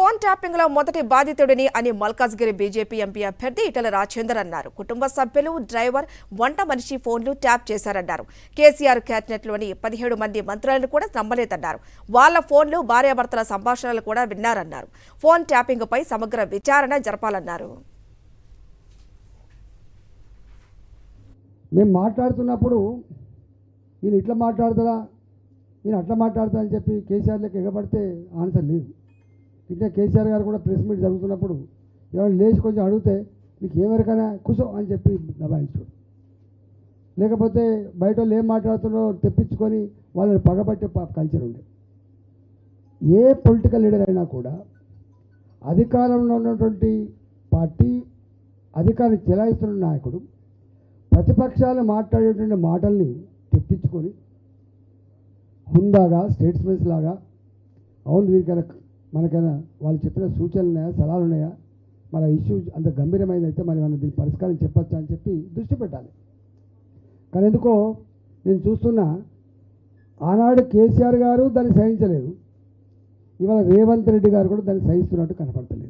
Phone tapping లో మొదటి బాధితుడిని అని మల్కాజ్గిరి బీజేపీ ఎంపీ అభ్యర్థి ఈటెల రాజేందర్ అన్నారు. కుటుంబ సభ్యులు, డ్రైవర్, వంట మనిషి ఫోన్లు ట్యాప్ చేశారన్నారు. కేసీఆర్ క్యాబినెట్లోని 17 మంది మంత్రులను కూడా నమ్మలేదన్నారు. వాళ్ళ ఫోన్లు, భార్యాభర్తల సంభాషణలు కూడా విన్నారన్నారు. ఫోన్ ట్యాపింగ్ పై సమగ్ర విచారణ జరపాలన్నారు. మేము మాట్లాడుతున్నప్పుడు ఈయన ఇట్లా మాట్లాడతాడా, ఈయన అట్లా మాట్లాడతా అని చెప్పి కేసీఆర్లకు ఎగబడితే ఆన్సర్ లేదు. ఇట్లా కేసీఆర్ గారు కూడా ప్రెస్ మీట్ జరుగుతున్నప్పుడు ఎవరైనా లేచి కొంచెం అడిగితే నీకు ఏమెరకైనా కూసో అని చెప్పి దబాయించాడు. లేకపోతే బయట వాళ్ళు ఏం మాట్లాడుతున్నారో తెప్పించుకొని వాళ్ళని పగబట్టే కల్చర్ ఉండే. ఏ పొలిటికల్ లీడర్ అయినా కూడా అధికారంలో ఉన్నటువంటి పార్టీ, అధికారాన్ని చెలాయిస్తున్న నాయకుడు ప్రతిపక్షాలు మాట్లాడేటువంటి మాటల్ని తెప్పించుకొని హుందాగా, స్టేట్స్మెన్స్ లాగా, అవును దీనికైనా మనకైనా వాళ్ళు చెప్పిన సూచనలు ఉన్నాయా, సలహాలు ఉన్నాయా, మన ఇష్యూ అంత గంభీరమైనదైతే మరి మనం దీనికి పరిష్కారం చెప్పచ్చా అని చెప్పి దృష్టి పెట్టాలి. కానీ ఎందుకో నేను చూస్తున్నా, ఆనాడు కేసీఆర్ గారు దాన్ని సహించలేదు, ఇవాళ రేవంత్ రెడ్డి గారు కూడా దాన్ని సహిస్తున్నట్టు కనపడతలేదు.